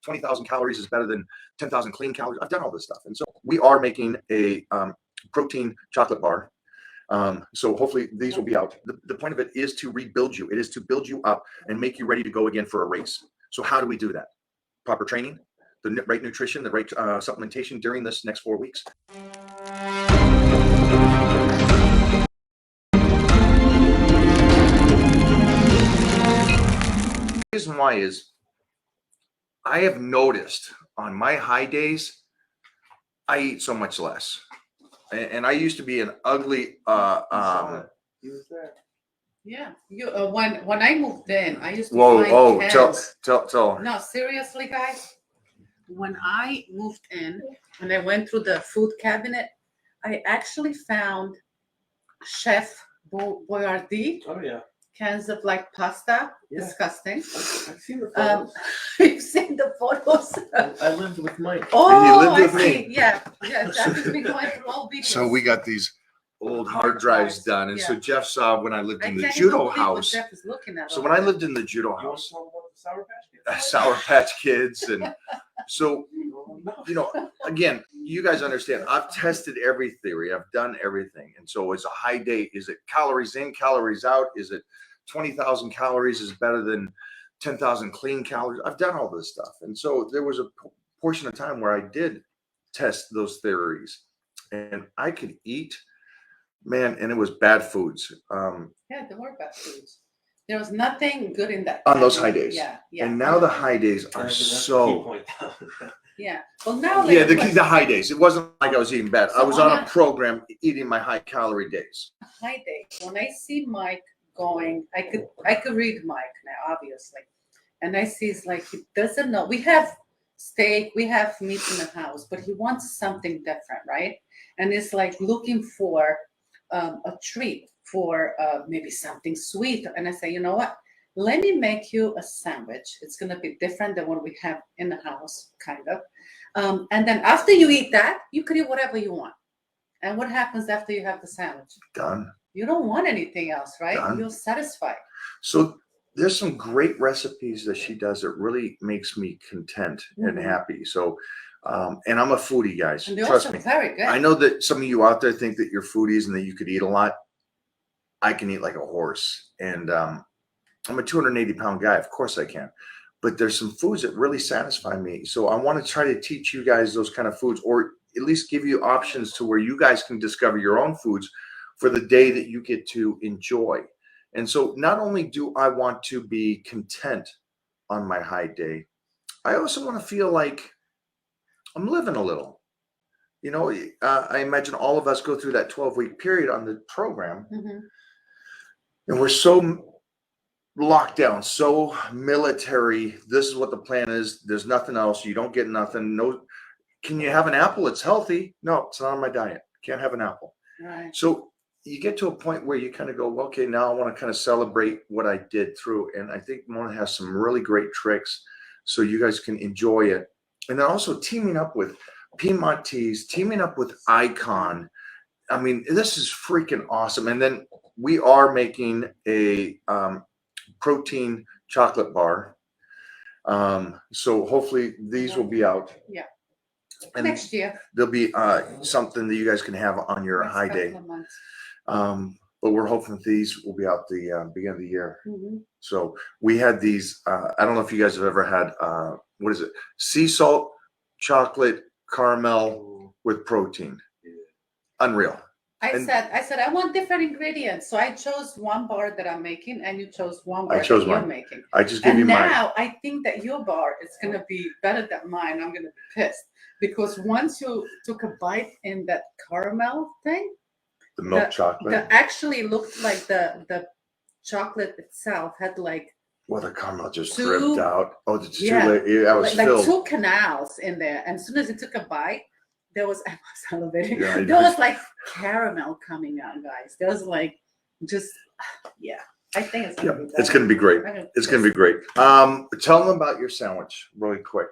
20,000 calories is better than 10,000 clean calories. I've done all this stuff. And so we are making a protein chocolate bar. So hopefully these will be out. The point of it is to rebuild you. It is to build you up and make you ready to go again for a race. So how do we do that? Proper training, the right nutrition, the right supplementation during this next 4 weeks. The reason why is I have noticed on my high days, I eat so much less. And I used to be an ugly Yeah, you when I moved in, I used to whoa, find tell. No, seriously, guys. When I moved in, when I went through the food cabinet, I actually found Chef Boyardee. Oh yeah. Cans of like pasta. Yeah. Disgusting. I've seen the photos. You've seen the photos. I lived with Mike. Oh, you lived with I me. see. Yeah. I've been going through all videos. So we got these old hard drives done. And so Yeah. Jeff saw when I lived in the can't judo even believe what house. Jeff is looking at So over when I there. lived in the judo You want to house, talk about the Sour Patch Kids? Sour Patch Kids, and so No. again, you guys understand. I've tested every theory. I've done everything, and so it's a high day. Is it calories in, calories out? Is it 20,000 calories is better than 10,000 clean calories? I've done all this stuff, and so there was a portion of time where I did test those theories, and I could eat, man, and it was bad foods. Yeah, there were bad foods. There was nothing good in that. On those cabinet. high days. Yeah. And now the high days are so. Yeah. Well, now. Yeah, like, the high days. It wasn't like I was eating bad. I So was on on a a- program eating my high calorie days. high day. When I see Mike going, I could read Mike now, obviously, and I see it's like he doesn't know. We have steak, we have meat in the house, but he wants something different, right? And it's like looking for a treat for maybe something sweet. And I say, you know what? Let me make you a sandwich. It's gonna be different than what we have in the house, kind of. And then after you eat that, you could eat whatever you want. And what happens after you have the sandwich? Done. You don't want anything else, right? Done. You're satisfied. So there's some great recipes that she does that really makes me content and Mhm. happy. So, and I'm a foodie, guys. And they're Trust also me. very good. I know that some of you out there think that you're foodies and that you could eat a lot. I can eat like a horse, and I'm a 280-pound guy. Of course I can. But there's some foods that really satisfy me. So I want to try to teach you guys those kind of foods, or at least give you options to where you guys can discover your own foods for the day that you get to enjoy. And so not only do I want to be content on my high day, I also want to feel like I'm living a little. You know, I imagine all of us go through that 12-week period on the program, Mhm. and we're so locked down, so military. This is what the plan is. There's nothing else. You don't get nothing. No, can you have an apple? It's healthy. No, it's not on my diet. Can't have an apple. Right. So you get to a point where you kind of go, well, okay, now I want to kind of celebrate what I did through. And I think Mona has some really great tricks so you guys can enjoy it. And then also teaming up with Piedmontese, teaming up with Icon. I mean, this is freaking awesome. And then we are making a protein chocolate bar. So hopefully these will be out. Yeah. And Next year. there'll be something that you guys can have on your next high couple day. of months. But we're hoping that these will be out the beginning of the year. Mhm. So we had these. I don't know if you guys have ever had what is it? Sea salt chocolate caramel with protein. Unreal. I And- said I want different ingredients. So I chose one bar that I'm making, and you chose one bar chose that you're mine. making. I just give And you mine. now I think that your bar is gonna be better than mine. I'm gonna be pissed because once you took a bite in that caramel thing, The milk chocolate. that actually looked like the chocolate itself had like Well, the caramel just two- dripped out. Oh, it's too yeah, late. Yeah, I was like filled. 2 canals in there. And as soon as you took a bite, there was I was salivating. Yeah, I there know. was like caramel coming out, guys. There was like just yeah. I think it's Yeah, gonna be it's better. gonna be great. I'm gonna It's gonna be just- great. Tell them about your sandwich really quick.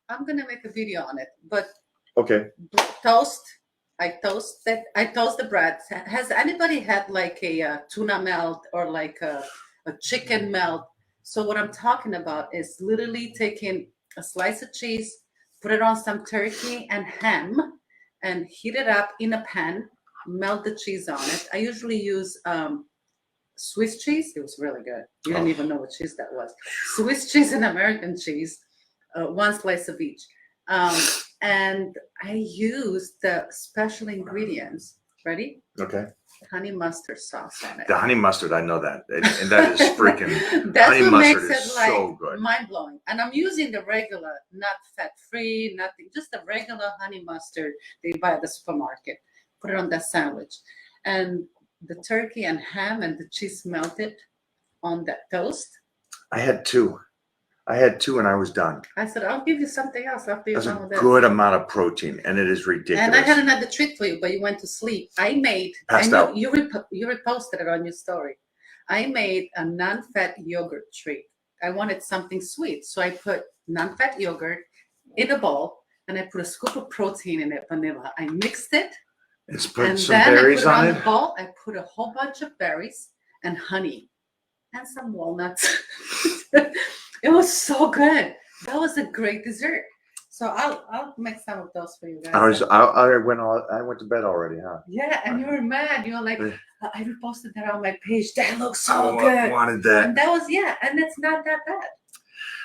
I'm gonna make a video on it, but Okay. toast. I toast the bread. Has anybody had like a tuna melt or like a chicken melt? So what I'm talking about is literally taking a slice of cheese, put it on some turkey and ham, and heat it up in a pan. Melt the cheese on it. I usually use Swiss cheese. It was really good. You didn't even know what cheese that was. Swiss cheese and American cheese, one slice of each. And I used the special ingredients. Ready? Okay. Honey mustard sauce on it. The honey mustard, I know that. And that is freaking, That's honey what mustard makes is it like so good. mind blowing. And I'm using the regular, not fat free, nothing, just the regular honey mustard they buy at the supermarket. Put it on that sandwich. And the turkey and ham and the cheese melted on that toast. I had two and I was done. I said, I'll give you something else after you're That's done a with this. good amount of protein, and it is ridiculous. And I had another treat for you, but you went to sleep. I made, Passed and out. you reposted it on your story. I made a non-fat yogurt treat. I wanted something sweet, so I put non-fat yogurt in a bowl, and I put a scoop of protein in it, vanilla. I mixed it, It's put and some then berries I put it on on it. the bowl. I put a whole bunch of berries and honey, and some walnuts. It was so good. That was a great dessert. So I'll make some of those for you guys. I went to bed already, huh? Yeah, and you were mad. You were like, Yeah. I reposted that on my page. That looks so Oh, I good. wanted that. And that was, yeah, and it's not that bad.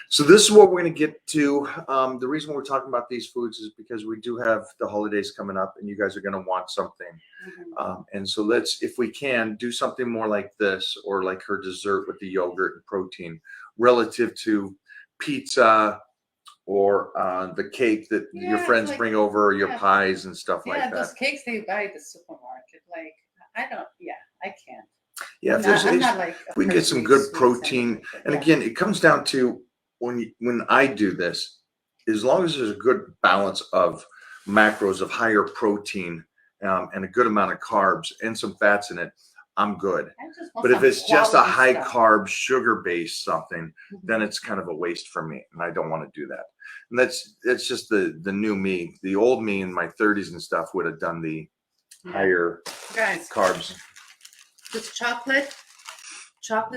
So this is what we're going to get to. The reason we're talking about these foods is because we do have the holidays coming up, and you guys are going to want something. And so let's, if we can, do something more like this, or like her dessert with the yogurt and protein, relative to pizza or the cake that your Yeah, friends like- bring over, or your yeah. pies and stuff Yeah, like those that. cakes they buy at the supermarket. Like, I can't. Yeah, if there's I'm any, not like a we can get person some who good eats sweets protein. everything, And yeah. again, it comes down to when I do this, as long as there's a good balance of macros of higher protein and a good amount of carbs and some fats in it, I'm good. I just want But if some it's just a quality high stuff. carb, sugar based something, Mhm. then it's kind of a waste for me, and I don't want to do that. And that's just the new me. The old me in my 30s and stuff would have done the Yeah. higher Guys, carbs. this chocolate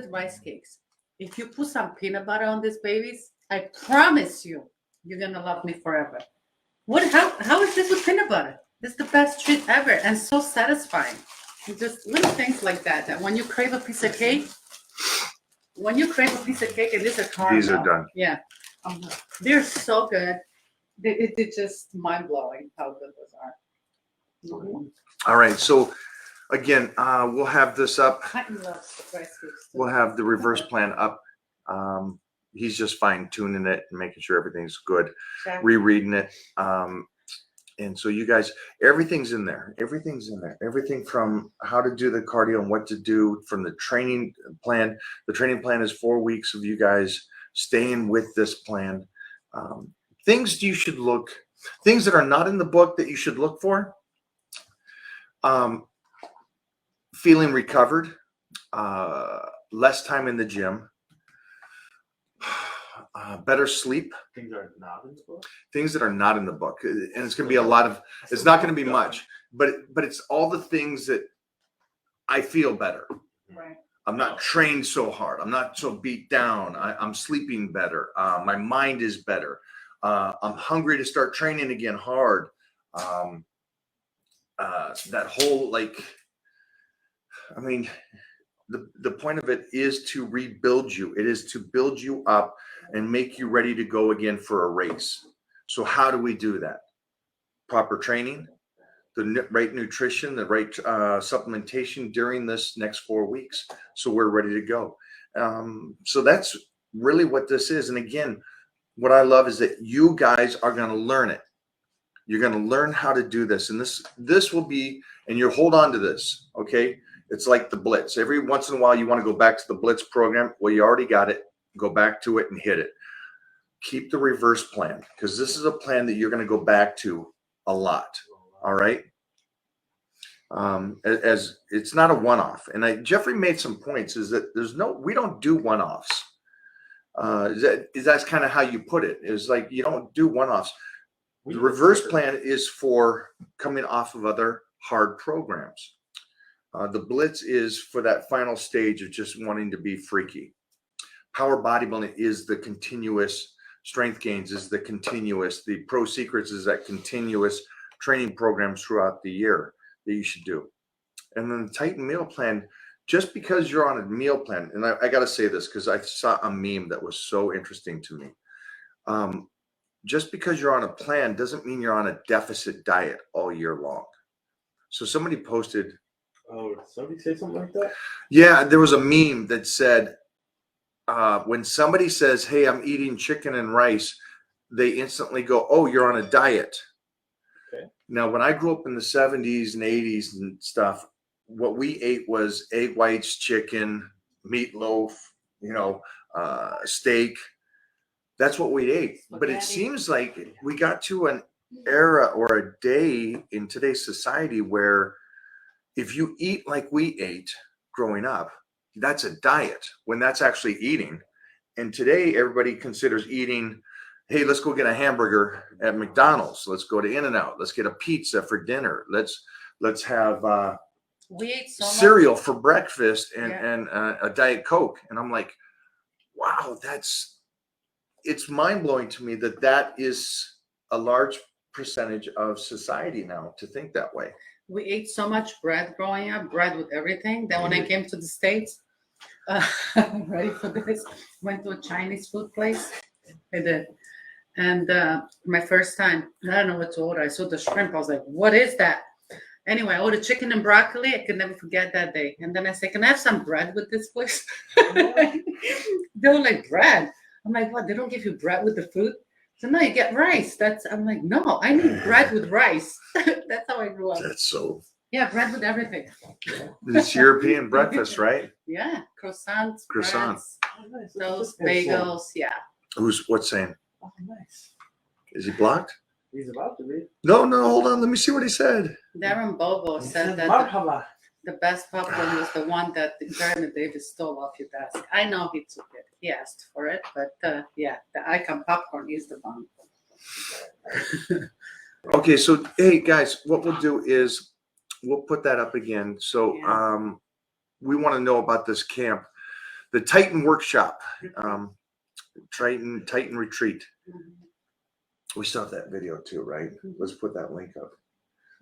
rice cakes. If you put some peanut butter on these babies, I promise you, you're gonna love me forever. How is this with peanut butter? This is the best treat ever and so satisfying. And just little things like that. That when you crave a piece of cake, and these are caramel. These are done. Yeah, they're so good. They're just mind blowing how good those are. Mhm. All right. So again, we'll have this up. Cotton loves the rice cakes. too. We'll have the reverse plan up. He's just fine tuning it and making sure everything's good, Jack, rereading it. And so you guys, everything's in there. Everything's in there. Everything from how to do the cardio and what to do from the training plan. The training plan is 4 weeks of you guys staying with this plan. Things you should look, things that are not in the book that you should look for. Feeling recovered, less time in the gym, better sleep, Things are not in the book. things that are not in the book. And it's going to be a lot of, it's not going to be much, but it's all the things that I feel better. right. I'm not trained so hard. I'm not so beat down. I'm sleeping better. My mind is better. I'm hungry to start training again hard. That whole, like, I mean, the point of it is to rebuild you. It is to build you up and make you ready to go again for a race. So how do we do that? Proper training, the right nutrition, the right supplementation during this next 4 weeks. So we're ready to go. So that's really what this is. And again, what I love is that you guys are going to learn it. You're going to learn how to do this. And this will be, and you hold on to this, okay? It's like the Blitz. Every once in a while, you want to go back to the Blitz program. Well, you already got it. Go back to it and hit it. Keep the reverse plan, because this is a plan that you're going to go back to a lot. All right. As it's not a one-off. And Jeffrey made some points is that we don't do one-offs. That's kind of how you put it. Is like, you don't do one-offs. The reverse plan is for coming off of other hard programs. The Blitz is for that final stage of just wanting to be freaky. Power bodybuilding is the continuous Strength Gains is the continuous. The Pro Secrets is that continuous training programs throughout the year that you should do. And then the Titan meal plan, just because you're on a meal plan, and I got to say this because I saw a meme that was so interesting to me. Just because you're on a plan doesn't mean you're on a deficit diet all year long. So somebody posted, Oh, did somebody say something like that? yeah, there was a meme that said, when somebody says, hey, I'm eating chicken and rice, they instantly go, oh, you're on a diet. Okay. Now, when I grew up in the 70s and 80s and stuff, what we ate was egg whites, chicken, meatloaf, steak. That's what we ate. But it Spaghetti. seems like we got to an era or a day in today's society where if you eat like we ate growing up, that's a diet when that's actually eating. And today everybody considers eating, hey, let's go get a hamburger at McDonald's. Let's go to In-N-Out. Let's get a pizza for dinner. Let's have We ate so much. cereal for breakfast and, Yeah. and a Diet Coke. And I'm like, wow, it's mind blowing to me that is a large percentage of society now to think that way. We ate so much bread growing up, bread with everything. Then when I came to the States, ready for this, went to a Chinese food place. I did. And my first time, I don't know what to order. I saw the shrimp. I was like, what is that? Anyway, I ordered chicken and broccoli. I could never forget that day. And then I said, can I have some bread with this, please? They were like, bread? I'm like, what? They don't give you bread with the food? So no, you get rice. I'm like, no, I need bread with rice. That's how I grew up. That's so, Yeah, bread with everything. it's European breakfast, right? Yeah, croissants, Croissant. breads, Oh, nice. those Look at this guy bagels. Yeah. What's saying? saying. Oh, nice. Is he blocked? He's about to be. No, hold on. Let me see what he said. Darren Bobo He said said, that "Marhaba." the best popcorn was the one that Jeremy Davis stole off your desk. I know he took it. He asked for it, but yeah, the Icon popcorn is the one. Okay, so hey guys, what we'll do is we'll put that up again. So Yeah. we want to know about this camp, the Titan Workshop, Titan Retreat. We still have that video too, right? Let's put that link up.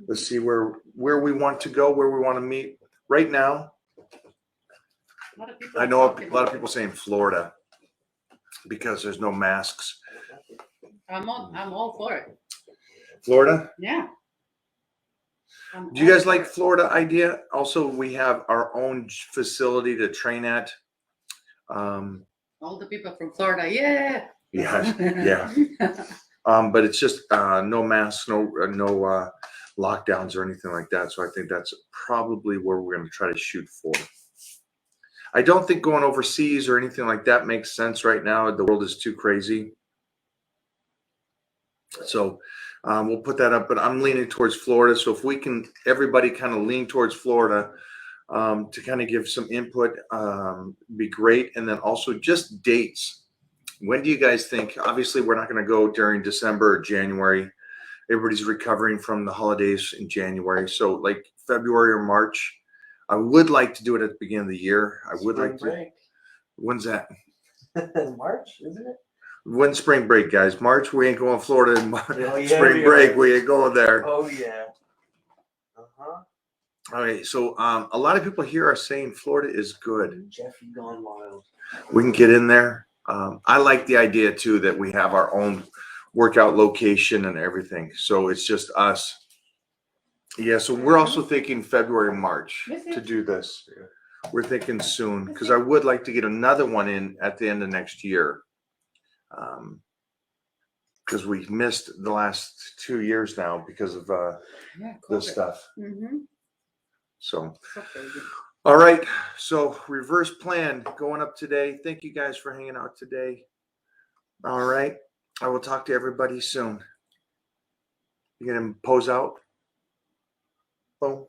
Let's see where we want to go, where we want to meet. Right now, A lot of people I are know a talking lot of about people saying Florida because there's no masks. it. I'm all for it. Florida? Yeah. Do you guys like Florida idea? Also, we have our own facility to train at. All the people from Florida? Yeah. Yeah. But it's just no masks, no lockdowns or anything like that. So I think that's probably where we're going to try to shoot for. I don't think going overseas or anything like that makes sense right now. The world is too crazy. So we'll put that up, but I'm leaning towards Florida. So if we can, everybody kind of lean towards Florida to kind of give some input, be great. And then also just dates. When do you guys think? Obviously, we're not going to go during December or January. Everybody's recovering from the holidays in January. So like February or March. I would like to do it at the beginning of the year. I would like to. Break. When's that? March, isn't it? When's spring break, guys? March, we ain't going to Florida in March. Oh, yeah, Spring we break, are. we ain't going there. Oh yeah. Uh-huh. Okay, so a lot of people here are saying Florida is good. Jeffy gone wild. We can get in there. I like the idea too that we have our own workout location and everything. So it's just us. Yeah, so we're also thinking February, March to do this. We're thinking soon because I would like to get another one in at the end of next year. Because we missed the last 2 years now because of this stuff. Mm-hmm. So, So crazy. all right. So reverse plan going up today. Thank you guys for hanging out today. All right. I will talk to everybody soon. You gonna pose out? Boom.